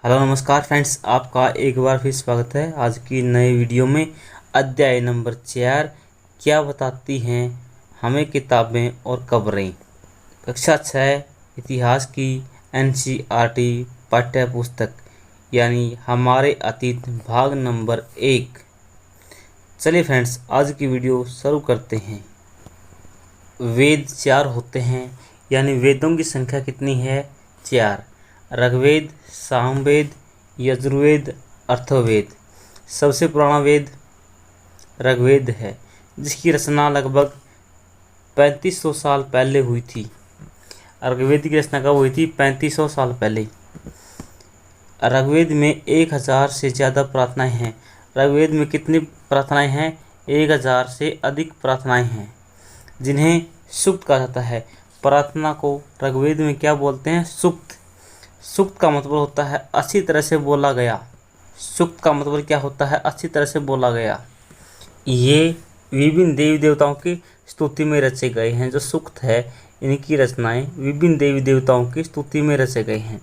Hello नमस्कार friends, आपका एक बार फिर स्वागत है आज की नए वीडियो में। अध्याय नंबर 4 क्या बताती हैं हमें किताबें और खबरें। कक्षा 6 इतिहास की एनसीईआरटी पाठ्य पुस्तक यानी हमारे अतीत भाग नंबर 1। चलिए फ्रेंड्स, आज की वीडियो शुरू करते हैं। वेद 4 होते हैं, यानी वेदों की संख्या कितनी है? 4। ऋग्वेद, सामवेद, यजुर्वेद, अथर्ववेद। सबसे पुराना वेद ऋग्वेद है, जिसकी रचना लगभग 3500 साल पहले हुई थी। ऋग्वेद की रचना कब हुई थी? 3500 साल पहले। ऋग्वेद में 1000 से ज़्यादा प्रार्थनाएं हैं। ऋग्वेद में कितनी प्रार्थनाएं हैं? 1000 से अधिक प्रार्थनाएं हैं, जिन्हें सूक्त कहा जाता है। प्रार्थना को ऋग्वेद में क्या बोलते हैं? सूक्त। सूक्त का मतलब होता है अच्छी तरह से बोला गया। सूक्त का मतलब क्या होता है? अच्छी तरह से बोला गया। ये विभिन्न देवी देवताओं की स्तुति में रचे गए हैं। जो सूक्त है, इनकी रचनाएं विभिन्न देवी देवताओं की स्तुति में रचे गए हैं।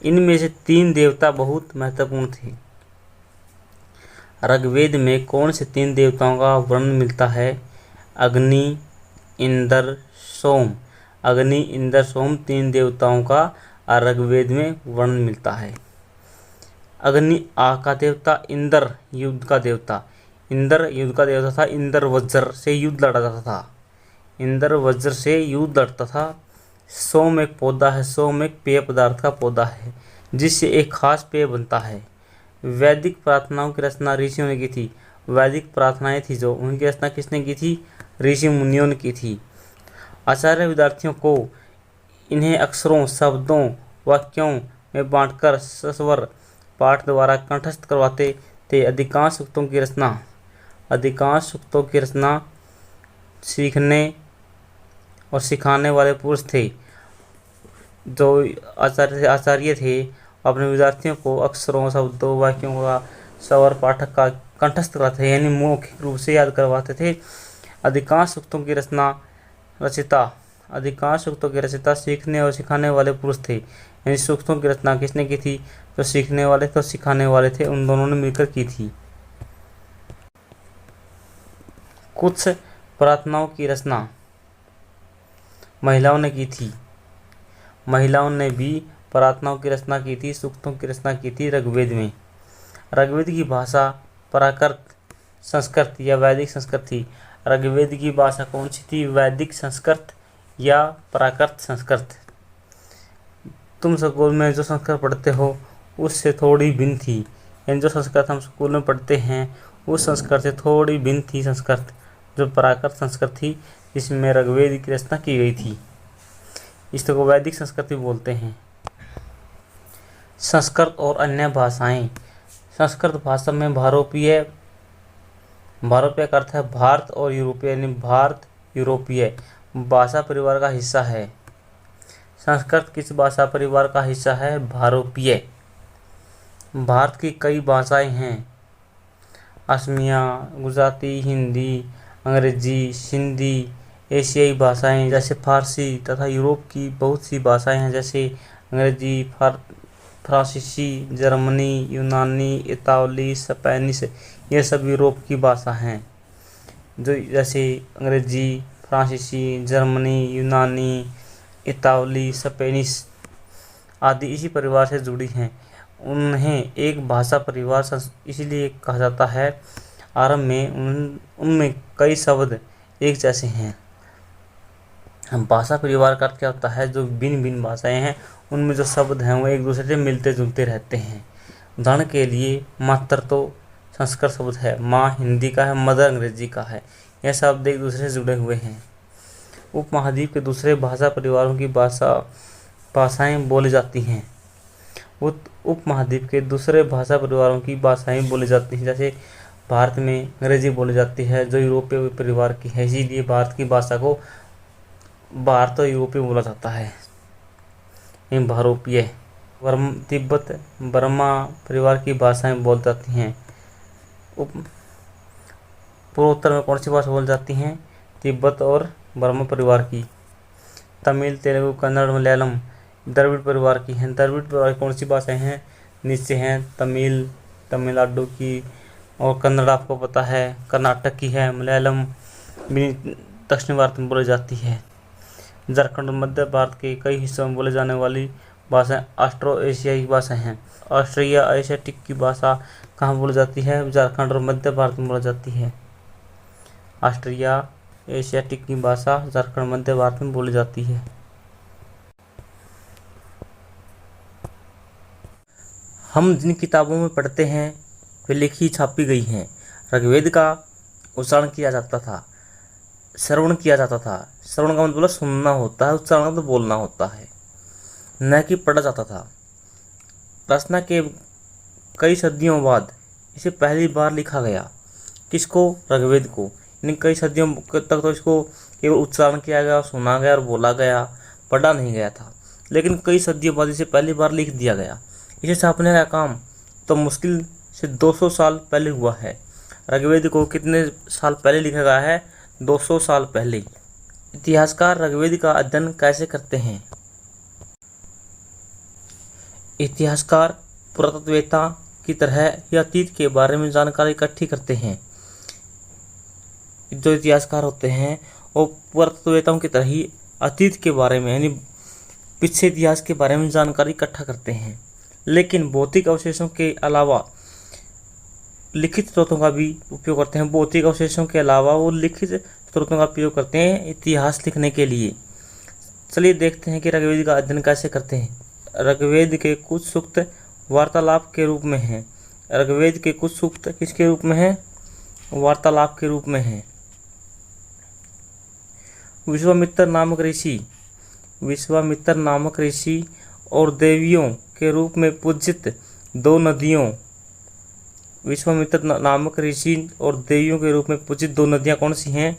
इनमें से 3 देवता बहुत महत्वपूर्ण थे। ऋग्वेद में कौन से 3 देवताओं का वर्णन मिलता है? अग्नि, इंद्र, सोम। अग्नि, इंद्र, सोम 3 देवताओं का ऋग्वेद में वर्णन मिलता है। अग्नि आग का देवता, इंद्र युद्ध का देवता। इंद्र युद्ध का देवता था। इंद्र वज्र से युद्ध लड़ता था। इंद्र वज्र से युद्ध लड़ता था। सोम एक पौधा है। सोम एक पेय पदार्थ का पौधा है, जिससे एक खास पेय बनता है। वैदिक प्रार्थनाओं की रचना ऋषियों ने की थी। वैदिक प्रार्थनाएं थी जो, उनकी रचना किसने की थी? ऋषि मुनियों ने की थी। आचार्य विद्यार्थियों को इन्हें अक्षरों, शब्दों, वाक्यों में बांटकर सस्वर पाठ द्वारा कंठस्थ करवाते थे। अधिकांश सूक्तों की रचना सीखने और सिखाने वाले पुरुष थे। जो आचार्य थे, अपने विद्यार्थियों को अक्षरों, शब्दों, वाक्यों का स्वर पाठक का कंठस्थ करवाते थे, यानी मौखिक रूप से याद करवाते थे। अधिकांश सूक्तों की रचयिता सीखने और सिखाने वाले पुरुष थे। यानी सूक्तों की रचना किसने की थी? जो सीखने वाले थे और सिखाने वाले थे, उन दोनों ने मिलकर की थी। कुछ प्रार्थनाओं की रचना महिलाओं ने की थी। महिलाओं ने भी प्रार्थनाओं की रचना की थी, सूक्तों की रचना की थी ऋग्वेद में। ऋग्वेद की भाषा प्राकृत संस्कृत या वैदिक संस्कृत थी। ऋग्वेद की भाषा कौन सी थी? वैदिक संस्कृत या प्राकृत संस्कृत। तुम स्कूल में जो संस्कृत पढ़ते हो उससे थोड़ी भिन्न थी। यानी जो संस्कृत हम स्कूल में पढ़ते हैं उस संस्कृत से थोड़ी भिन्न थी संस्कृत, जो प्राकृत संस्कृत थी, जिसमें ऋग्वेद की रचना की गई थी। इसको वैदिक संस्कृत भी बोलते हैं। संस्कृत और अन्य भाषाएं। संस्कृत भाषा में भारोपीय का अर्थ है भारत, और यूरोपीय यानी भारत यूरोपीय भाषा परिवार का हिस्सा है। संस्कृत किस भाषा परिवार का हिस्सा है? भारोपीय। भारत की कई भाषाएं हैं। असमिया, गुजराती, हिंदी, अंग्रेजी, सिंधी। एशियाई भाषाएं जैसे फारसी तथा यूरोप की बहुत सी भाषाएं हैं, जैसे अंग्रेजी, फ्रांसीसी, जर्मनी, यूनानी, इतालवी, स्पेनिश। ये सब यूरोप की भाषा हैं। जो जैसे अंग्रेजी, फ्रांसीसी, जर्मनी, यूनानी, इतालवी, स्पेनिश आदि इसी परिवार से जुड़ी हैं। उन्हें एक भाषा परिवार इसलिए कहा जाता है। आरंभ में उनमें कई शब्द एक जैसे हैं। भाषा परिवार का अर्थ क्या होता है? जो भिन्न भिन्न भाषाएं हैं उनमें जो शब्द हैं वो एक दूसरे से मिलते जुलते रहते हैं। उदाहरण के लिए मात्र तो संस्कृत शब्द है, माँ हिंदी का है, मदर अंग्रेजी का है। यह शब्द एक दूसरे से जुड़े हुए हैं। उपमहाद्वीप के दूसरे भाषा परिवारों की भाषाएं बोली जाती हैं। उपमहाद्वीप के दूसरे भाषा परिवारों की भाषाएं बोली जाती हैं। जैसे भारत में अंग्रेजी बोली जाती है, जो यूरोपीय परिवार की है, इसीलिए भारत की भाषा को भारत और यूरोपीय बोला जाता है। भारोपीय। तिब्बत बर्मा परिवार की भाषाएं बोली जाती हैं। पूर्वोत्तर में कौन सी भाषा बोली जाती हैं? तिब्बत और बर्मा परिवार की। तमिल, तेलुगु, कन्नड़, मलयालम द्रविड़ परिवार की हैं। द्रविड़ परिवार की कौन सी भाषाएं हैं? नीचे हैं तमिलनाडु की, और कन्नड़ आपको पता है कर्नाटक की है। मलयालम भी दक्षिण भारत में बोली जाती है। झारखंड मध्य भारत के कई हिस्सों में बोले जाने वाली भाषाएं ऑस्ट्रो एशियाई भाषाएं हैं। ऑस्ट्रिया एशियाटिक की भाषा कहाँ बोली जाती है? झारखंड और मध्य भारत में बोली जाती है। ऑस्ट्रिया एशियाटिक की भाषा झारखंड मध्य भारत में बोली जाती है। हम जिन किताबों में पढ़ते हैं वे लिखी छापी गई हैं। ऋग्वेद का उच्चारण किया जाता था, श्रवण किया जाता था। श्रवण का मतलब सुनना होता है, उच्चारण का मतलब बोलना होता है, न कि पढ़ा जाता था। रचना के कई सदियों बाद इसे पहली बार लिखा गया। किसको? ऋग्वेद को। यानी कई सदियों तक तो इसको केवल उच्चारण किया गया, सुना गया और बोला गया, पढ़ा नहीं गया था। लेकिन कई सदियों बाद इसे पहली बार लिख दिया गया। इसे छापने का काम तो मुश्किल से 200 साल पहले हुआ है। ऋग्वेद को कितने साल पहले लिखा गया है? 200 साल पहले। इतिहासकार ऋग्वेद का अध्ययन कैसे करते हैं? इतिहासकार पुरातत्ववेत्ता की तरह या अतीत के बारे में जानकारी इकट्ठी करते हैं। जो इतिहासकार होते हैं वो पुरातत्ववेत्ताओं की तरह ही अतीत के बारे में यानी पिछले इतिहास के बारे में जानकारी इकट्ठा करते हैं। लेकिन भौतिक अवशेषों के अलावा लिखित स्रोतों का भी उपयोग करते हैं। भौतिक अवशेषों के अलावा वो लिखित स्रोतों का उपयोग करते हैं इतिहास लिखने के लिए। चलिए देखते हैं कि ऋग्वेद का अध्ययन कैसे करते हैं। ऋग्वेद के कुछ सूक्त वार्तालाप के रूप में हैं। ऋग्वेद के कुछ सूक्त किसके रूप में हैं? वार्तालाप के रूप में हैं। विश्वामित्र नामक ऋषि और देवियों के रूप में पूजित दो नदियों। विश्वामित्र नामक ऋषि और देवियों के रूप में पूजित दो नदियां कौन सी हैं?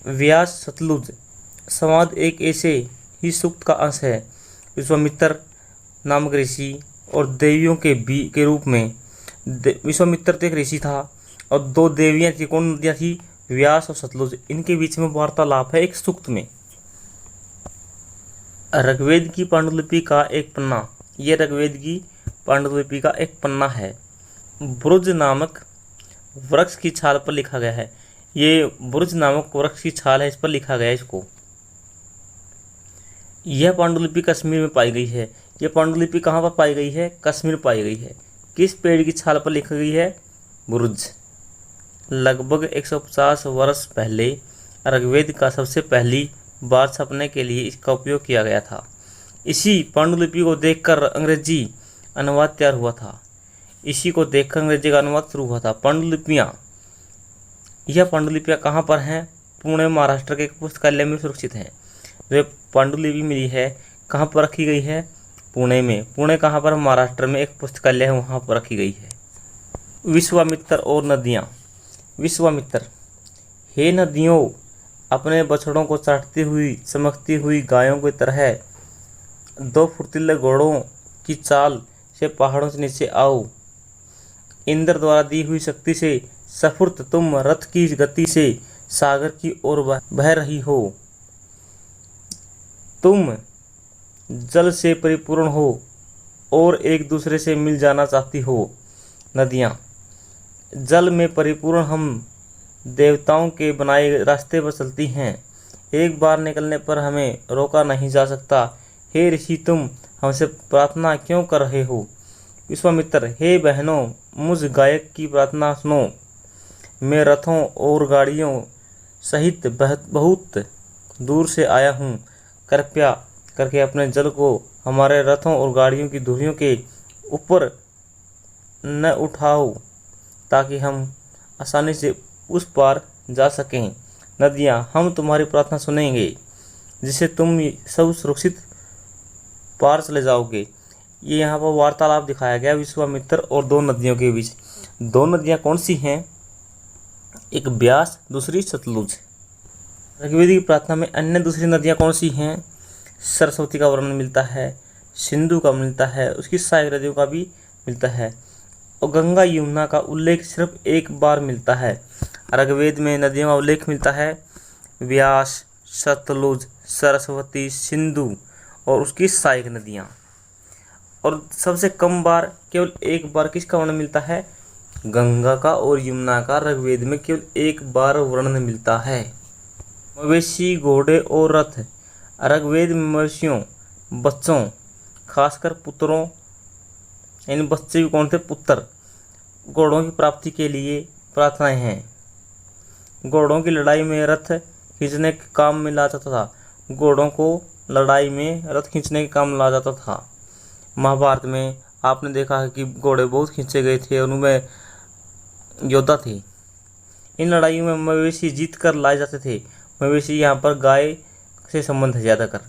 व्यास, सतलुज। संवाद एक ऐसे ही सूक्त का अंश है। विश्वामित्र नामक ऋषि और देवियों के रूप में विश्वामित्र तो एक ऋषि था और दो देवियां थी। कौन नदियां थी? व्यास और सतलुज। इनके बीच में वार्तालाप है एक सूक्त में। ऋग्वेद की पांडुलिपि का एक पन्ना। यह ऋग्वेद की पांडुलिपि का एक पन्ना है। बुरुज नामक वृक्ष की छाल पर लिखा गया है। ये बुरुज नामक वृक्ष की छाल है, इस पर लिखा गया है इसको। यह पांडुलिपि कश्मीर में पाई गई है। यह पांडुलिपि कहाँ पर पाई गई है? कश्मीर पाई गई है। किस पेड़ की छाल पर लिखी गई है? बुरुज। लगभग 150 वर्ष पहले ऋग्वेद का सबसे पहली बार छपने के लिए इसका उपयोग किया गया था। इसी पांडुलिपि को देखकर अंग्रेजी अनुवाद तैयार हुआ था। इसी को देखकर अंग्रेजी का अनुवाद शुरू हुआ था। पांडुलिपियाँ, यह पांडुलिपियाँ कहाँ पर हैं? पुणे, महाराष्ट्र के एक पुस्तकालय में सुरक्षित हैं। जो पांडुलिपि मिली है कहाँ पर रखी गई है? पुणे में। पुणे कहाँ पर? महाराष्ट्र में एक पुस्तकालय है, वहाँ पर रखी गई है। विश्वामित्र और नदियाँ। विश्वामित्र, हे नदियों, अपने बछड़ों को चाटती हुई चमकती हुई गायों की तरह दो फुर्तीले घोड़ों की चाल से पहाड़ों से नीचे आओ। इंद्र द्वारा दी हुई शक्ति से सफुर्त तुम रथ की गति से सागर की ओर बह रही हो। तुम जल से परिपूर्ण हो और एक दूसरे से मिल जाना चाहती हो। नदियाँ, जल में परिपूर्ण हम देवताओं के बनाए रास्ते पर चलती हैं। एक बार निकलने पर हमें रोका नहीं जा सकता। हे ऋषि, तुम हमसे प्रार्थना क्यों कर रहे हो? विश्वामित्र, हे बहनों, मुझ गायक की प्रार्थना सुनो। मैं रथों और गाड़ियों सहित बहुत दूर से आया हूँ। कृपया करके अपने जल को हमारे रथों और गाड़ियों की धुरियों के ऊपर न उठाओ ताकि हम आसानी से उस पार जा सकें। नदियाँ, हम तुम्हारी प्रार्थना सुनेंगे जिससे तुम सब सुरक्षित पार चले जाओगे। ये यहाँ पर वार्तालाप दिखाया गया विश्वामित्र और दो नदियों के बीच। दो नदियाँ कौन सी हैं? एक व्यास, दूसरी सतलुज। ऋग्वेद की प्रार्थना में अन्य दूसरी नदियाँ कौन सी हैं? सरस्वती का वर्णन मिलता है, सिंधु का मिलता है, उसकी सहायक नदियों का भी मिलता है और गंगा यमुना का उल्लेख सिर्फ एक बार मिलता है। ऋग्वेद में नदियों का उल्लेख मिलता है व्यास, सतलुज, सरस्वती, सिंधु और उसकी सहायक नदियाँ। और सबसे कम बार केवल एक बार किसका वर्णन मिलता है? गंगा का और यमुना का ऋग्वेद में केवल एक बार वर्णन मिलता है। मवेशी, घोड़े और रथ। ऋग्वेद में मवेशियों, बच्चों, खासकर पुत्रों, यानी बच्चे भी कौन थे? पुत्र, घोड़ों की प्राप्ति के लिए प्रार्थनाएं हैं। घोड़ों की लड़ाई में रथ खींचने के काम में लाया जाता था। घोड़ों को लड़ाई में रथ खींचने के काम लाया जाता था। महाभारत में आपने देखा है कि घोड़े बहुत खींचे गए थे और उनमें योद्धा थे। इन लड़ाइयों में मवेशी जीत कर लाए जाते थे। मवेशी यहाँ पर गाय से संबंध है ज़्यादातर।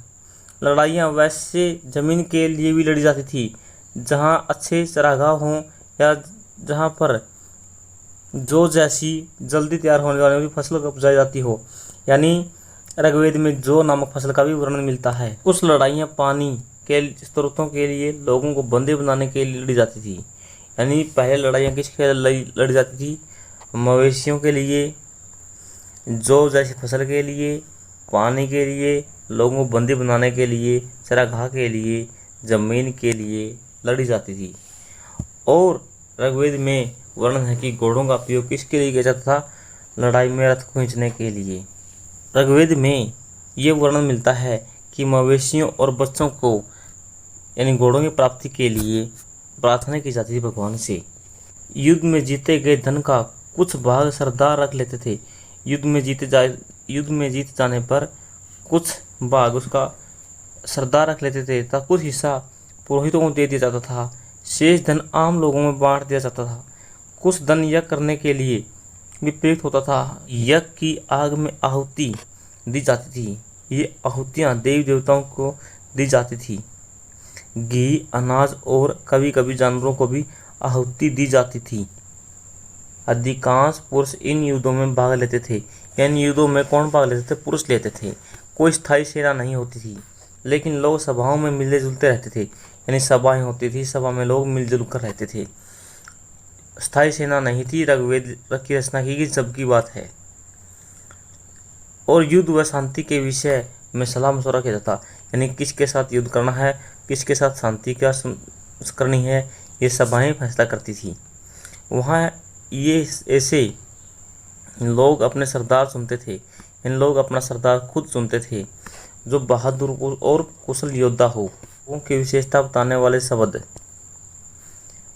लड़ाइयाँ वैसे ज़मीन के लिए भी लड़ी जाती थी जहाँ अच्छे चरागाह हों या जहाँ पर जो जैसी जल्दी तैयार होने वाली फसल उपजाई जाती हो, यानी ऋग्वेद में जो नामक फसल का भी वर्णन मिलता है। कुछ लड़ाइयाँ पानी के स्रोतों के लिए लोगों को बंदी बनाने के लिए लड़ी जाती थी। यानी पहले लड़ाइयाँ किसके लड़ी जाती थी? मवेशियों के लिए, जो जैसी फसल के लिए, पानी के लिए, लोगों को बंदी बनाने के लिए, चरागाह के लिए, जमीन के लिए लड़ी जाती थी। और ऋग्वेद में वर्णन है कि घोड़ों का उपयोग किसके लिए किया जाता था? लड़ाई में रथ खींचने के लिए। ऋग्वेद में ये वर्णन मिलता है कि मवेशियों और बच्चों को, यानी घोड़ों की प्राप्ति के लिए प्रार्थना की जाती थी भगवान से। युद्ध में जीते गए धन का कुछ भाग सरदार रख लेते थे। युद्ध में जीत जाने पर कुछ भाग उसका सरदार रख लेते थे तथा कुछ हिस्सा पुरोहितों को दे दिया जाता था। शेष धन आम लोगों में बांट दिया जाता था। कुछ धन यज्ञ करने के लिए भी प्रयुक्त होता था। यज्ञ की आग में आहुति दी जाती थी। ये आहुतियाँ देवी देवताओं को दी जाती थी। घी, अनाज और कभी कभी जानवरों को भी आहुति दी जाती थी। अधिकांश पुरुष इन युद्धों में भाग लेते थे। यानी युद्धों में कौन भाग लेते थे? पुरुष लेते थे। कोई स्थायी सेना नहीं होती थी, लेकिन लोग सभाओं में मिलते जुलते रहते थे। यानी सभाएं होती थी, सभा में लोग मिलजुल कर रहते थे। स्थायी सेना नहीं थी। ऋग्वेद की रचना की सबकी बात है। और युद्ध व शांति के विषय में सलाह मशवरा किया जाता। यानी किसके साथ युद्ध करना है, किसके साथ शांति क्या करनी है, ये सभाएं फैसला करती थी। वहाँ ये ऐसे लोग अपने सरदार चुनते थे। इन लोग अपना सरदार खुद चुनते थे जो बहादुर और कुशल योद्धा हो। लोगों की विशेषता बताने वाले शब्द।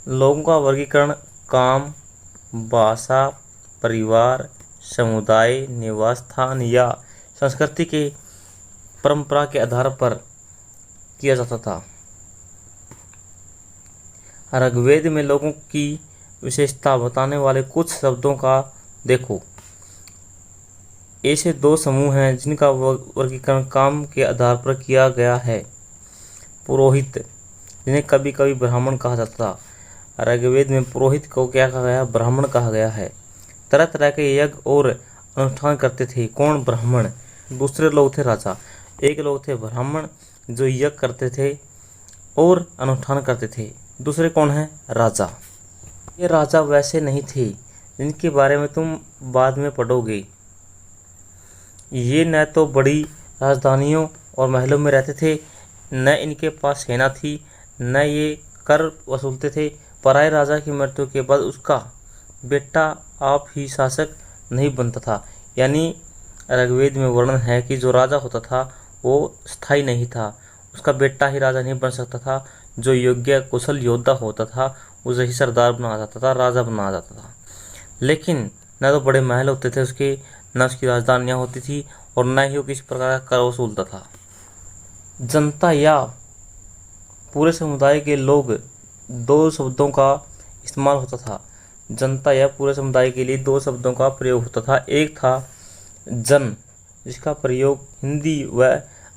लोगों का वर्गीकरण काम, भाषा, परिवार, समुदाय, निवास स्थान या संस्कृति के परंपरा के आधार पर किया जाता था। ऋग्वेद में लोगों की विशेषता बताने वाले कुछ शब्दों का देखो। ऐसे दो समूह हैं जिनका वर्गीकरण काम के आधार पर किया गया है। पुरोहित, जिन्हें कभी कभी ब्राह्मण कहा जाता था। ऋग्वेद में पुरोहित को क्या कहा गया? ब्राह्मण कहा गया है। तरह तरह के यज्ञ और अनुष्ठान करते थे। कौन? ब्राह्मण। दूसरे लोग थे राजा। एक लोग थे ब्राह्मण जो यज्ञ करते थे और अनुष्ठान करते थे। दूसरे कौन है? राजा। ये राजा वैसे नहीं थे जिनके बारे में तुम बाद में पढ़ोगे। ये न तो बड़ी राजधानियों और महलों में रहते थे, न इनके पास सेना थी, न ये कर वसूलते थे। पराये राजा की मृत्यु के बाद उसका बेटा आप ही शासक नहीं बनता था। यानी ऋग्वेद में वर्णन है कि जो राजा होता था वो स्थायी नहीं था, उसका बेटा ही राजा नहीं बन सकता था। जो योग्य कुशल योद्धा होता था उसे ही सरदार बनाया जाता था, राजा बनाया जाता था। लेकिन न तो बड़े महल होते थे उसके, न उसकी राजधानियाँ होती थी और न ही वो किसी प्रकार का कर वसूलता था। जनता या पूरे समुदाय के लोग, दो शब्दों का इस्तेमाल होता था। जनता या पूरे समुदाय के लिए दो शब्दों का प्रयोग होता था। एक था जन, जिसका प्रयोग हिंदी व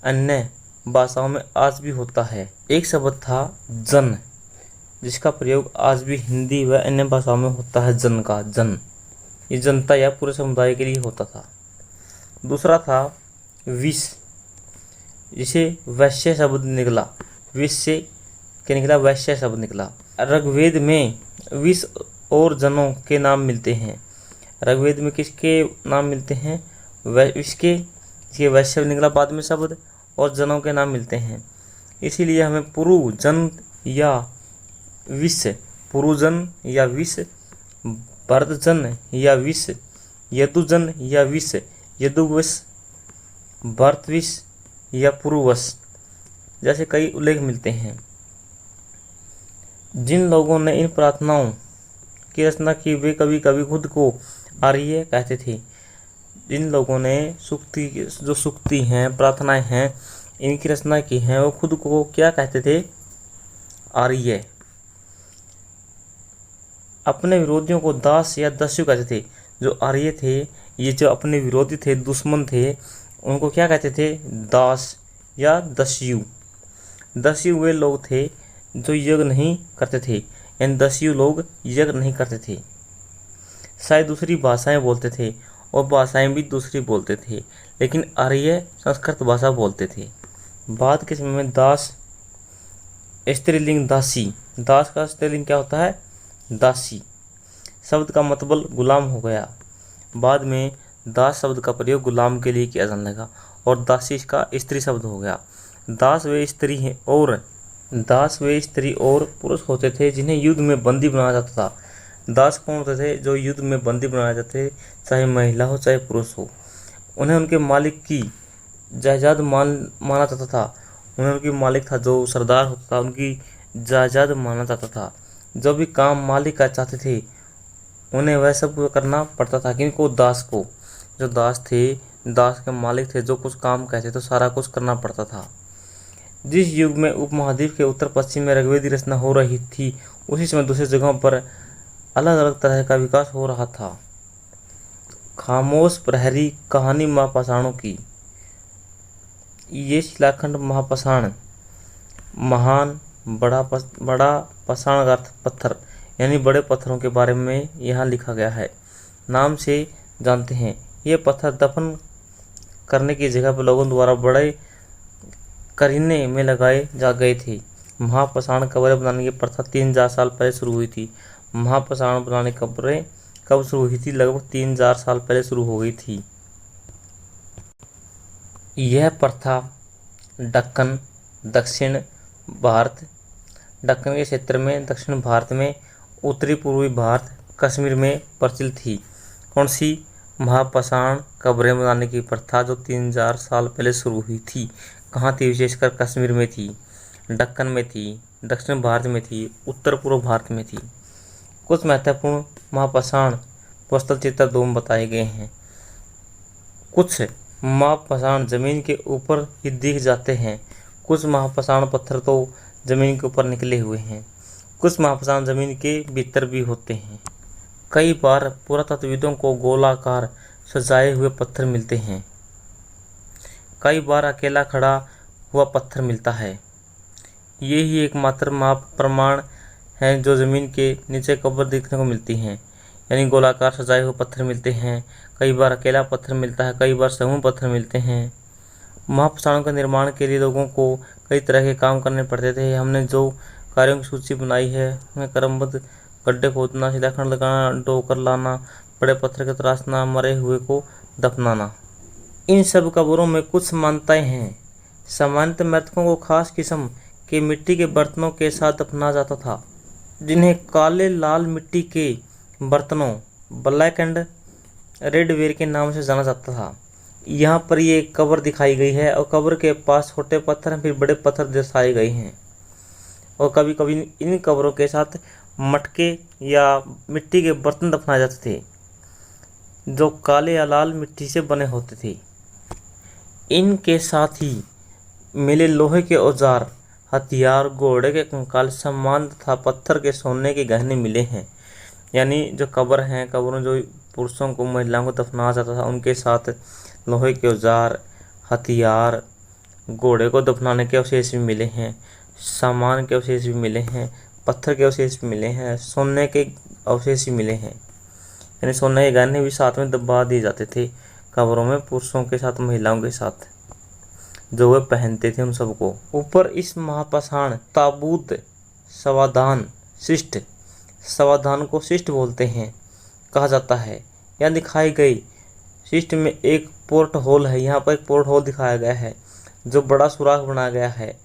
अन्य भाषाओं में आज भी होता है। एक शब्द था जन, जिसका प्रयोग आज भी हिंदी व अन्य भाषाओं में होता है। जन का जन, ये जनता या पूरे समुदाय के लिए होता था। दूसरा था विष, जिसे वैश्य शब्द निकला। विष से क्या निकला? वैश्य शब्द निकला। ऋग्वेद में विष और जनों के नाम मिलते हैं। ऋग्वेद में किसके नाम मिलते हैं? विष के, इसके वैश्य निकला बाद में शब्द, और जनों के नाम मिलते हैं। इसीलिए हमें पुरु, जन या विष पुरुजन या विष भरतजन या विष यदुजन या विष यदुवश भरतविष या पुरुवश जैसे कई उल्लेख मिलते हैं। जिन लोगों ने इन प्रार्थनाओं की रचना की वे कभी कभी खुद को आर्य कहते थे। जिन लोगों ने सुक्ति हैं, प्रार्थनाएं हैं, इनकी रचना की हैं, वो खुद को क्या कहते थे? आर्य। अपने विरोधियों को दास या दस्यु कहते थे। जो आर्य थे, ये जो अपने विरोधी थे, दुश्मन थे, उनको क्या कहते थे? दास या दस्यु। दस्यु वे लोग थे जो यज्ञ नहीं करते थे, यानी दस्यु लोग यज्ञ नहीं करते थे। शायद दूसरी भाषाएं बोलते थे और भाषाएं भी दूसरी बोलते थे, लेकिन आर्य संस्कृत भाषा बोलते थे। बाद के समय में दास स्त्रीलिंग दासी, दास का स्त्रीलिंग क्या होता है? दासी। शब्द का मतलब गुलाम हो गया। बाद में दास शब्द का प्रयोग गुलाम के लिए किया जाने लगा और दासी इसका स्त्री शब्द हो गया। दास वे स्त्री और पुरुष होते थे जिन्हें युद्ध में बंदी बनाया जाता था। दास कौन होते थे? जो युद्ध में बंदी बनाए जाते, चाहे महिला हो चाहे पुरुष हो। उन्हें उनके मालिक की जायदाद माना जाता था। उन्हें उनकी मालिक था, जो सरदार होता था, उनकी जायदाद माना जाता था। जो भी काम मालिक का चाहते थे उन्हें वह सब करना पड़ता था। किनको? दास को। जो दास थे, दास के मालिक थे, जो कुछ काम कहते तो सारा कुछ करना पड़ता था। जिस युग में उपमहाद्वीप के उत्तर पश्चिम में ऋग्वेदी रचना हो रही थी, उसी समय दूसरी जगहों पर अलग अलग तरह का विकास हो रहा था। खामोश प्रहरी कहानी महापाषाणों की। ये शिलाखंड महापाषाण, महान बड़ा पाषाण अर्थ पत्थर, यानी बड़े पत्थरों के बारे में यहाँ लिखा गया है। नाम से जानते हैं, ये पत्थर दफन करने की जगह पर लोगों द्वारा बड़े करीने में लगाए जा गए थे। महापाषाण कब्रें बनाने की प्रथा 3000 साल पहले शुरू हुई थी। महापाषाण बनाने कब्रें कब शुरू हुई थी? लगभग 3000 साल पहले शुरू हो गई थी। यह प्रथा दक्कन, दक्षिण भारत, दक्कन के क्षेत्र में, दक्षिण भारत में, उत्तरी पूर्वी भारत, कश्मीर में प्रचलित थी। कौन सी? महापाषाण कब्रें बनाने की प्रथा जो 3000 साल पहले शुरू हुई थी। कहाँ थी? विशेषकर कश्मीर में थी, दक्कन में थी, दक्षिण भारत में थी, उत्तर पूर्व भारत में थी। कुछ महत्वपूर्ण महापाषाण प्रस्तल चित्र 2 में बताए गए हैं। कुछ महापाषाण जमीन के ऊपर ही दिख जाते हैं। कुछ महापाषाण पत्थर तो जमीन के ऊपर निकले हुए हैं। कुछ महापाषाण जमीन के भीतर भी होते हैं। कई बार पुरातत्वविदों को गोलाकार सजाए हुए पत्थर मिलते हैं। कई बार अकेला खड़ा हुआ पत्थर मिलता है। ये ही एकमात्र प्रमाण है जो जमीन के नीचे कब्र देखने को मिलती हैं, यानी गोलाकार सजाए हुए पत्थर मिलते हैं। कई बार अकेला पत्थर मिलता है, कई बार समूह पत्थर मिलते हैं। महापाषाणों के निर्माण के लिए लोगों को कई तरह के काम करने पड़ते थे। हमने जो कार्यों की सूची बनाई है उनमें क्रमबद्ध गड्ढे खोदना, शिलाखंड लगाना, डोकर लाना, बड़े पत्थर के तराशना, मरे हुए को दफनाना। इन सब कब्रों में कुछ समानताएं हैं। सामान्यतः मृतकों को खास किस्म के मिट्टी के बर्तनों के साथ दफनाया जाता था, जिन्हें काले लाल मिट्टी के बर्तनों, ब्लैक एंड रेड वेयर के नाम से जाना जाता था। यहाँ पर ये कब्र दिखाई गई है और कब्र के पास छोटे पत्थर फिर बड़े पत्थर दर्शाए गए हैं। और कभी कभी इन कब्रों के साथ मटके या मिट्टी के बर्तन दफनाए जाते थे, जो काले या लाल मिट्टी से बने होते थे। इनके साथ ही मिले लोहे के औजार, हथियार, घोड़े के कंकाल, सामान तथा पत्थर के सोने के गहने मिले हैं। यानी जो कब्र हैं, कब्रों जो पुरुषों को, महिलाओं को दफनाया जाता था, उनके साथ लोहे के औजार, हथियार, घोड़े को दफनाने के अवशेष भी मिले हैं, सामान के अवशेष भी मिले हैं, पत्थर के अवशेष भी मिले हैं, सोने के अवशेष भी मिले हैं। यानी सोने के गहने भी साथ में दबा दिए जाते थे कब्रों में, पुरुषों के साथ, महिलाओं के साथ, जो वे पहनते थे उन सबको। ऊपर इस महापाषाण ताबूत समाधान शिष्ट, समाधान को शिष्ट बोलते हैं, कहा जाता है। यहाँ दिखाई गई शिष्ट में एक पोर्ट होल है। यहाँ पर एक पोर्ट होल दिखाया गया है, जो बड़ा सुराख बनाया गया है,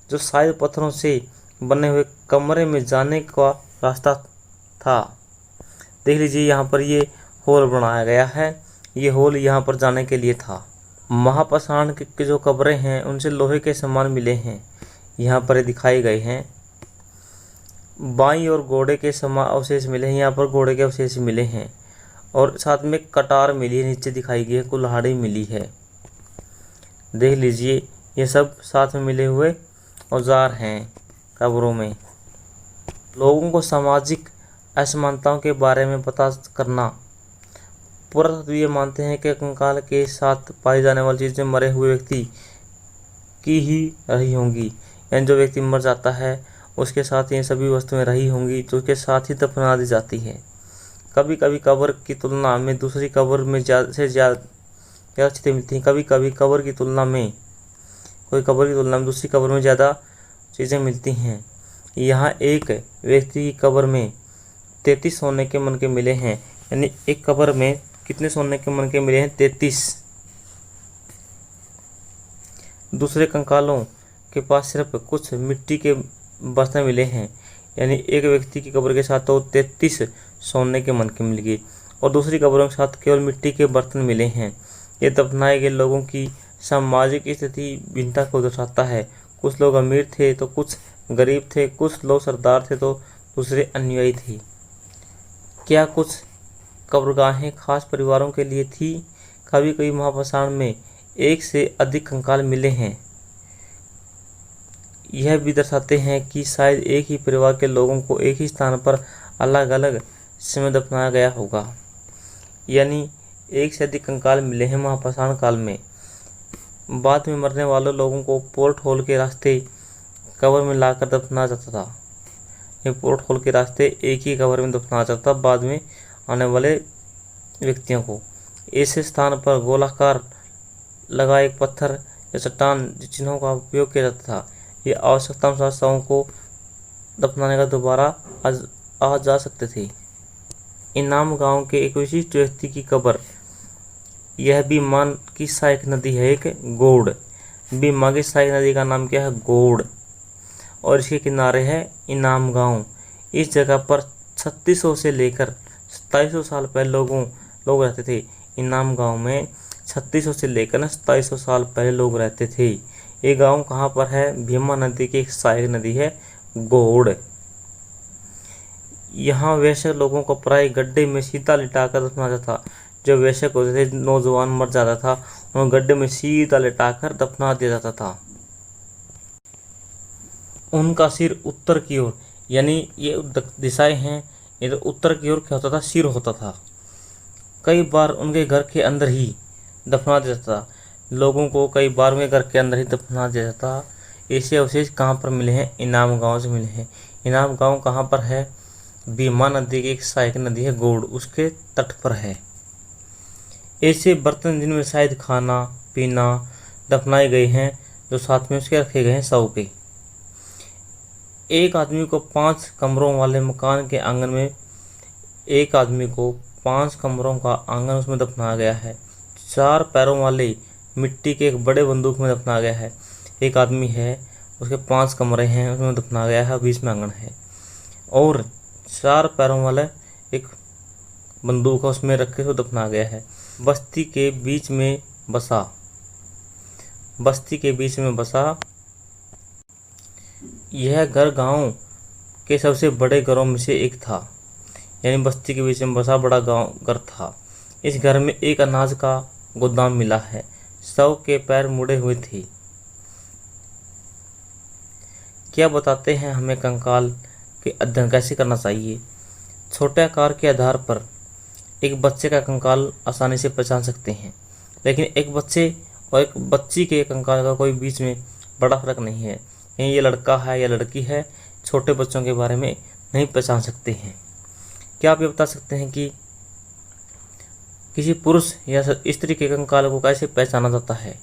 जो शायद पत्थरों से बने हुए कमरे में जाने का रास्ता था। देख लीजिए यहाँ पर ये होल बनाया गया है, ये होल यहाँ पर जाने के लिए था। महापाषाण के जो कब्रें हैं उनसे लोहे के सामान मिले हैं, यहाँ पर दिखाए गए हैं। बाईं और घोड़े के समान अवशेष मिले हैं, यहाँ पर घोड़े के अवशेष मिले हैं और साथ में कटार मिली है, नीचे दिखाई गई है, कुल्हाड़ी मिली है। देख लीजिए ये सब साथ में मिले हुए औजार हैं कब्रों में। लोगों को सामाजिक असमानताओं के बारे में पता करना। पुरातत्व ये मानते हैं कि कंकाल के साथ पाई जाने वाली चीज़ें मरे हुए व्यक्ति की ही रही होंगी, यानी जो व्यक्ति मर जाता है उसके साथ ये सभी वस्तुएं रही होंगी जो उसके साथ ही दफना दी जाती है। कभी कभी कब्र की तुलना में दूसरी कब्र में ज़्यादा चीज़ें मिलती हैं। कभी कभी कब्र की तुलना में दूसरी कब्र में ज़्यादा चीज़ें मिलती हैं। यहाँ एक व्यक्ति की कब्र में 33 सोने के मनके मिले हैं, यानी एक कब्र में कितने सोने के मनके मिले हैं? 33। दूसरे कंकालों के पास सिर्फ कुछ मिट्टी के बर्तन मिले हैं, यानी एक व्यक्ति की कब्र के साथ तो 33 सोने के मनके मिल गए और दूसरी कब्रों के साथ केवल मिट्टी के बर्तन मिले हैं। ये दफनाए गए लोगों की सामाजिक स्थिति भिन्नता को दर्शाता है। कुछ लोग अमीर थे तो कुछ गरीब थे, कुछ लोग सरदार थे तो दूसरे अनुयायी थे। क्या कुछ कब्रगाहें खास परिवारों के लिए थी? कभी कभी महापाषाण में एक से अधिक कंकाल मिले हैं। यह भी दर्शाते हैं कि शायद एक ही परिवार के लोगों को एक ही स्थान पर अलग अलग समय दफनाया गया होगा, यानी एक से अधिक कंकाल मिले हैं महापाषाण काल में। बाद में मरने वाले लोगों को पोर्ट होल के रास्ते कब्र में लाकर दफनाया जाता था। ये पोर्ट होल के रास्ते एक ही कब्र में दफनाया जाता था बाद में आने वाले व्यक्तियों को। ऐसे स्थान पर गोलाकार लगा एक पत्थर या चट्टान चिन्हों का उपयोग किया जाता था। ये आवश्यकता अनुसार शवों को दफनाने का दोबारा आ जा सकते थे। इनाम गांव के एक विशिष्ट व्यक्ति की कब्र, यह बीमान की सहायक नदी है, एक गौड़। बीमा की सहायक नदी का नाम क्या है? गौड़। और इसके किनारे है इनाम गांव। इस जगह पर 3600 से लेकर 2700 साल पहले लोग रहते थे। इनाम गांव में 3600 से लेकर 2700 साल पहले लोग रहते थे। ये गांव कहाँ पर है? भीमा नदी की एक सहायक नदी है गौड़। यहाँ वैश्य लोगों को प्राय गड्ढे में सीधा लिटाकर दफनाया जाता था। जो वैश्य होते थे, नौजवान मर जाता था, उन्हें गड्ढे में सीधा लिटाकर दफना दिया जाता था। उनका सिर उत्तर की ओर, यानी ये दिशाएं हैं, ये तो उत्तर की ओर क्या होता था? सिर होता था। कई बार उनके घर के अंदर ही दफना दिया जाता था। लोगों को कई बार उनके घर के अंदर ही दफना दिया जाता था। ऐसे अवशेष कहाँ पर मिले हैं? इनाम गांव से मिले हैं। इनाम गांव कहाँ पर है? भीमा नदी की एक सहायक नदी है गौड़, उसके तट पर है। ऐसे बर्तन जिनमें शायद खाना पीना दफनाए गए हैं, जो साथ में उसके रखे गए हैं शव के। एक आदमी को 5 कमरों वाले मकान के आंगन में, एक आदमी को 5 कमरों का आंगन उसमें दफनाया गया है। 4 पैरों वाले मिट्टी के एक बड़े बंदूक में दफनाया गया है। एक आदमी है, उसके 5 कमरे हैं, उसमें दफनाया गया है, बीच में आंगन है। और 4 पैरों वाला एक बंदूक है, उसमें रख के उसको दफनाया गया है। बस्ती के बीच में बसा यह घर गांव के सबसे बड़े घरों में से एक था, यानी बस्ती के बीच में बसा बड़ा घर था। इस घर में एक अनाज का गोदाम मिला है। शव के पैर मुड़े हुए थे। क्या बताते हैं हमें कंकाल के अध्ययन कैसे करना चाहिए? छोटे आकार के आधार पर एक बच्चे का कंकाल आसानी से पहचान सकते हैं, लेकिन एक बच्चे और एक बच्ची के कंकाल का कोई बीच में बड़ा फर्क नहीं है। ये लड़का है या लड़की है, छोटे बच्चों के बारे में नहीं पहचान सकते हैं। क्या आप ये बता सकते हैं कि किसी पुरुष या स्त्री के कंकाल को कैसे पहचाना जाता है?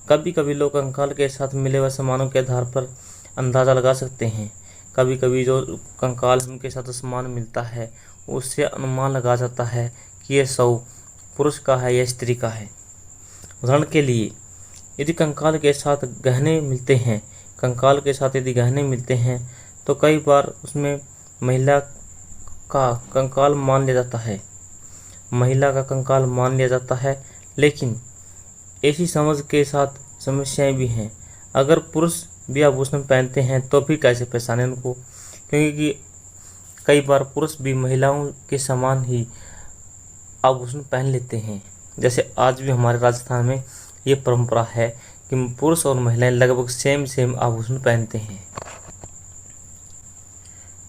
कभी कभी लोग कंकाल के साथ मिले हुए सामानों के आधार पर अंदाज़ा लगा सकते हैं। कभी कभी जो कंकाल उनके साथ सामान मिलता है उससे अनुमान लगा जाता है कि यह शव पुरुष का है या स्त्री का है। उदाहरण के लिए, यदि कंकाल के साथ गहने मिलते हैं तो कई बार उसमें महिला का कंकाल मान लिया जाता है, महिला का कंकाल मान लिया जाता है। लेकिन ऐसी समझ के साथ समस्याएं भी हैं। अगर पुरुष भी आभूषण पहनते हैं तो भी कैसे पहचाने उनको, क्योंकि कई बार पुरुष भी महिलाओं के समान ही आभूषण पहन लेते हैं। जैसे आज भी हमारे राजस्थान में ये परंपरा है कि पुरुष और महिलाएं लगभग सेम आभूषण पहनते हैं।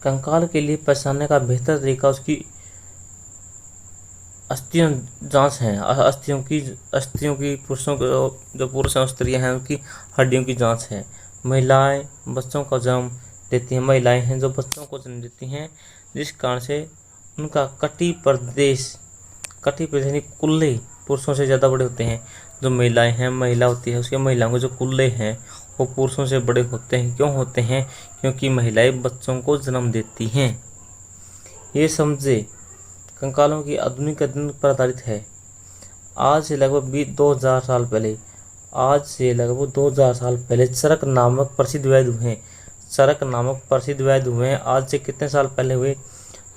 कंकाल के लिए पहचानने का बेहतर तरीका उसकी अस्थियों जांच है। अस्थियों की पुरुषों को, जो पुरुष और स्त्रियां हैं उनकी हड्डियों की जांच है। महिलाएं बच्चों का जन्म देती हैं, महिलाएं हैं जो बच्चों को जन्म देती हैं, जिस कारण से उनका कटी प्रदेश यानी कुल्ले पुरुषों से ज़्यादा बड़े होते हैं। जो महिलाएं हैं, महिला होती है उसके महिलाओं के जो कुल्ले हैं वो पुरुषों से बड़े होते हैं। क्यों होते हैं? क्योंकि महिलाएं बच्चों को जन्म देती हैं। ये समझे कंकालों की आधुनिक अध्ययन पर आधारित है। आज से लगभग 2000 साल पहले चरक नामक प्रसिद्ध वैद्य हुए। आज से कितने साल पहले हुए?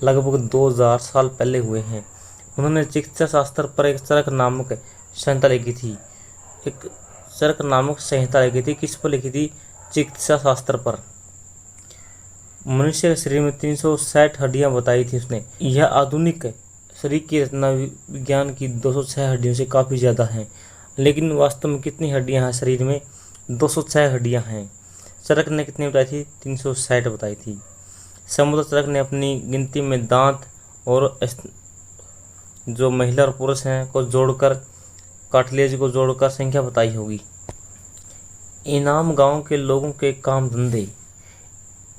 लगभग 2000 साल पहले हुए हैं। उन्होंने चिकित्सा शास्त्र पर एक चरक नामक संहिता लिखी थी। किस पर लिखी थी? चिकित्सा शास्त्र पर। मनुष्य के शरीर में 360 हड्डियां बताई थी उसने। यह आधुनिक शरीर की रचना विज्ञान की 206 हड्डियों से काफ़ी ज़्यादा है। लेकिन वास्तव में कितनी हड्डियां हैं शरीर में? 206 हड्डियां हैं। चरक ने कितनी बताई थी? 360 बताई थी। समुद्र चरक ने अपनी गिनती में दांत और जो महिला और पुरुष हैं को जोड़कर, कार्टिलेज को जोड़कर संख्या बताई होगी। इनाम गांव के लोगों के काम धंधे।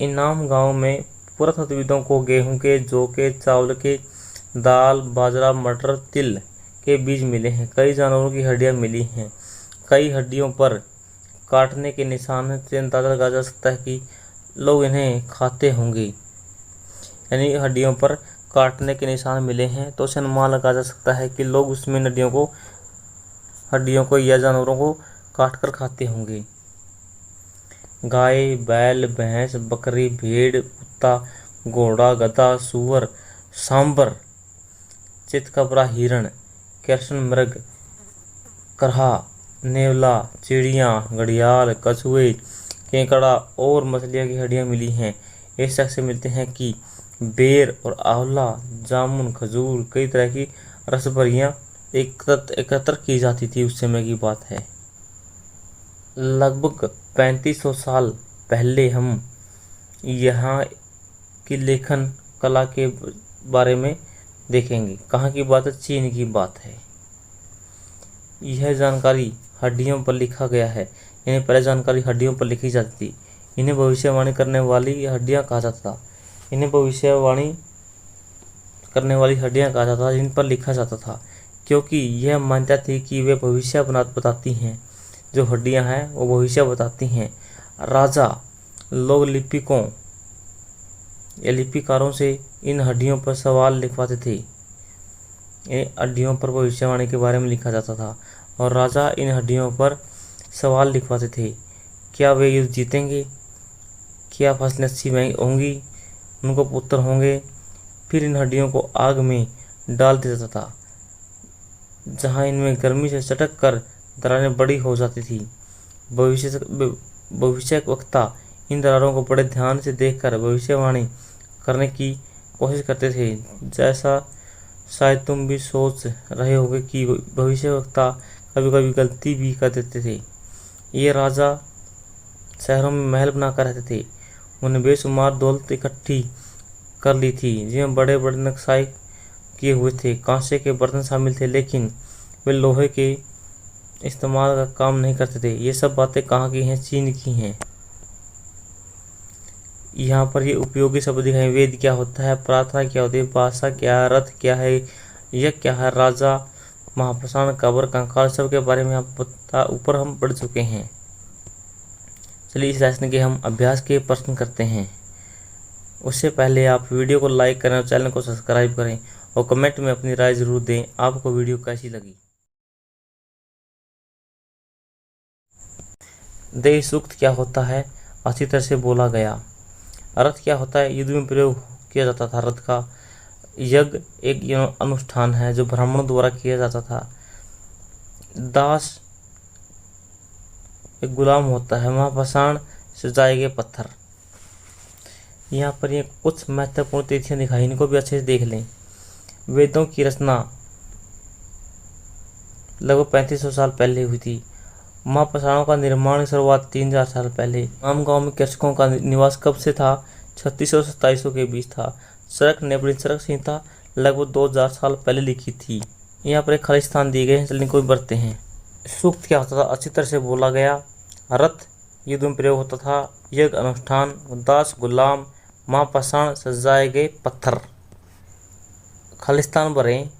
इनाम गांव में पुरातत्वविदों को गेहूं के, जौ के, चावल के, दाल, बाजरा, मटर, तिल के बीज मिले हैं। कई जानवरों की हड्डियां मिली हैं। कई हड्डियों पर काटने के निशान से अंदाजा लगाया जा सकता है कि लोग इन्हें खाते होंगे। यानी हड्डियों पर काटने के निशान मिले हैं तो उसे अनुमान लगाया जा सकता है कि लोग उसमें हड्डियों को या जानवरों को काट कर खाते होंगे। गाय, बैल, भैंस, बकरी, भेड़, कुत्ता, घोड़ा, गधा, सूअर, सांबर, चितकबरा, हिरण, कृष्ण मृग, करहा, नेवला, चिड़ियाँ, घड़ियाल, कछुए, केकड़ा और मछलियाँ की हड्डियाँ मिली हैं। इस शक से मिलते हैं कि बेर और आंवला, जामुन, खजूर, कई तरह की रसभरियाँ एकत्र की जाती थी। उस समय की बात है। लगभग 3500 साल पहले हम यहाँ की लेखन कला के बारे में देखेंगे। कहाँ की बात है? चीन की बात है। यह जानकारी हड्डियों पर लिखा गया है। इन्हें पहले जानकारी हड्डियों पर लिखी जाती थी। इन्हें भविष्यवाणी करने वाली हड्डियाँ कहा जाता था। जिन पर लिखा जाता था, क्योंकि यह मान्यता थी कि वे भविष्य बताती हैं। जो हड्डियां हैं वो भविष्य बताती हैं। राजा लोग लिपिकारों से इन हड्डियों पर सवाल लिखवाते थे। इन हड्डियों पर भविष्यवाणी के बारे में लिखा जाता था और राजा इन हड्डियों पर सवाल लिखवाते थे। क्या वे युद्ध जीतेंगे? क्या फसलें अच्छी होंगी? उनको पुत्र होंगे? फिर इन हड्डियों को आग में डाल दिया जाता था, जहां इनमें गर्मी से चटक कर दरारें बड़ी हो जाती थी। भविष्यवक्ता इन दरारों को बड़े ध्यान से देखकर भविष्यवाणी करने की कोशिश करते थे। जैसा शायद तुम भी सोच रहे होगे कि भविष्यवक्ता कभी कभी गलती भी कर देते थे। ये राजा शहरों में महल बनाकर रहते थे। उन्हें बेशुमार दौलत इकट्ठी कर ली थी, जिसमें बड़े बड़े नक्शाए किए हुए थे। कांसे के बर्तन शामिल थे, लेकिन वे लोहे के इस्तेमाल का काम नहीं करते थे। ये सब बातें कहाँ की हैं? चीन की हैं। यहाँ पर ये उपयोगी शब्द दिखाए। वेद क्या होता है? प्रार्थना क्या होती है? भाषा क्या है? रथ क्या है? यह क्या है? राजा, महाप्रसाद, कब्र, कंकाल, सब के बारे में ऊपर हम पढ़ चुके हैं। चलिए इस लेसन के हम अभ्यास के प्रश्न करते हैं। उससे पहले आप वीडियो को लाइक करें और चैनल को सब्सक्राइब करें और कमेंट में अपनी राय जरूर दें। आपको वीडियो कैसी लगी? देह सूक्त क्या होता है? अच्छी तरह से बोला गया। रथ क्या होता है? युद्ध में प्रयोग किया जाता था रथ का। यज्ञ एक अनुष्ठान है जो ब्राह्मणों द्वारा किया जाता था। दास एक गुलाम होता है। महापाषाण सजाए गए पत्थर। यहाँ पर ये कुछ महत्वपूर्ण तिथियां दिखाई, इनको भी अच्छे से देख लें। वेदों की रचना लगभग 3500 साल पहले हुई थी। महापाषाणों का निर्माण की शुरुआत 3000 साल पहले। आम गांव में कृषकों का निवास कब से था? 3600 से 2700 के बीच था। सड़क ने अपनी सड़क संहिता लगभग 2000 साल पहले लिखी थी। यहाँ पर एक खालिस्तान दिए गए हैं, चलिए कोई बढ़ते हैं। सूक्त क्या होता था? अच्छी तरह से बोला गया। रथ युद्ध में प्रयोग होता था। यज्ञ अनुष्ठान। दास गुलाम। महापाषाण सजाए गए पत्थर। खालिस्तान भरें।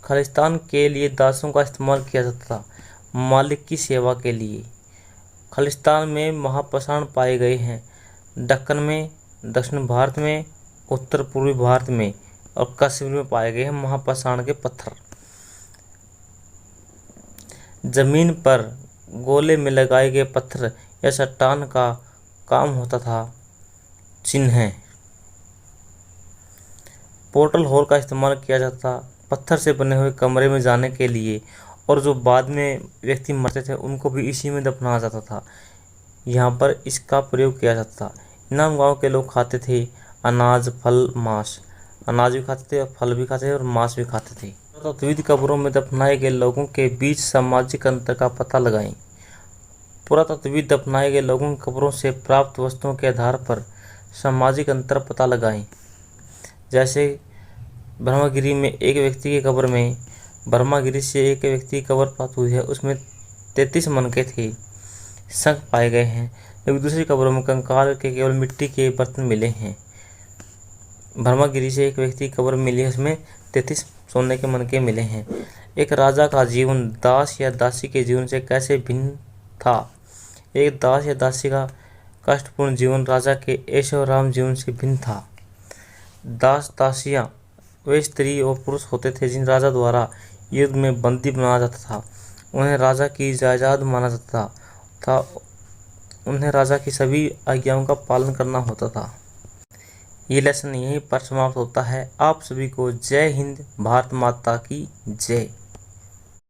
खालिस्तान के लिए दासों का इस्तेमाल किया जाता था, मालिक की सेवा के लिए। खालिस्तान में महापाषाण पाए गए हैं दक्कन में, दक्षिण भारत में, उत्तर पूर्वी भारत में और कश्मीर में पाए गए हैं महापाषाण के पत्थर। जमीन पर गोले में लगाए गए पत्थर या चट्टान का काम होता था चिन्ह। पोर्टल हॉल का इस्तेमाल किया जाता था पत्थर से बने हुए कमरे में जाने के लिए, और जो बाद में व्यक्ति मरते थे उनको भी इसी में दफनाया जाता था। यहाँ पर इसका प्रयोग किया जाता था। इनाम गांव के लोग खाते थे अनाज, फल, मांस। अनाज भी खाते थे और फल भी खाते थे और मांस भी खाते थे। तो विविध कब्रों में दफनाए गए लोगों के बीच सामाजिक अंतर का पता लगाएं। पुरातत्वविद दफनाए गए लोगों की कब्रों से प्राप्त वस्तुओं के आधार पर सामाजिक अंतर पता लगाएं। जैसे ब्रह्मगिरी में एक व्यक्ति की कब्र में ब्रह्मगिरी से एक व्यक्ति की कब्र प्राप्त हुई है, उसमें 33 मनके थे, शंख पाए गए हैं। जबकि दूसरी कब्रों में कंकाल के केवल मिट्टी के बर्तन मिले हैं। ब्रह्मगिरी से एक व्यक्ति की कब्र मिली है, उसमें 33 सोने के मनके मिले हैं। एक राजा का जीवन दास या दासी के जीवन से कैसे भिन्न था? एक दास या दासी का कष्टपूर्ण जीवन राजा के ऐशोआराम जीवन से भिन्न था। दास दासियां वे स्त्री और पुरुष होते थे जिन राजा द्वारा युद्ध में बंदी बनाया जाता था। उन्हें राजा की जायदाद माना जाता था। उन्हें राजा की सभी आज्ञाओं का पालन करना होता था। ये लेसन यहीं पर समाप्त होता है। आप सभी को जय हिंद, भारत माता की जय।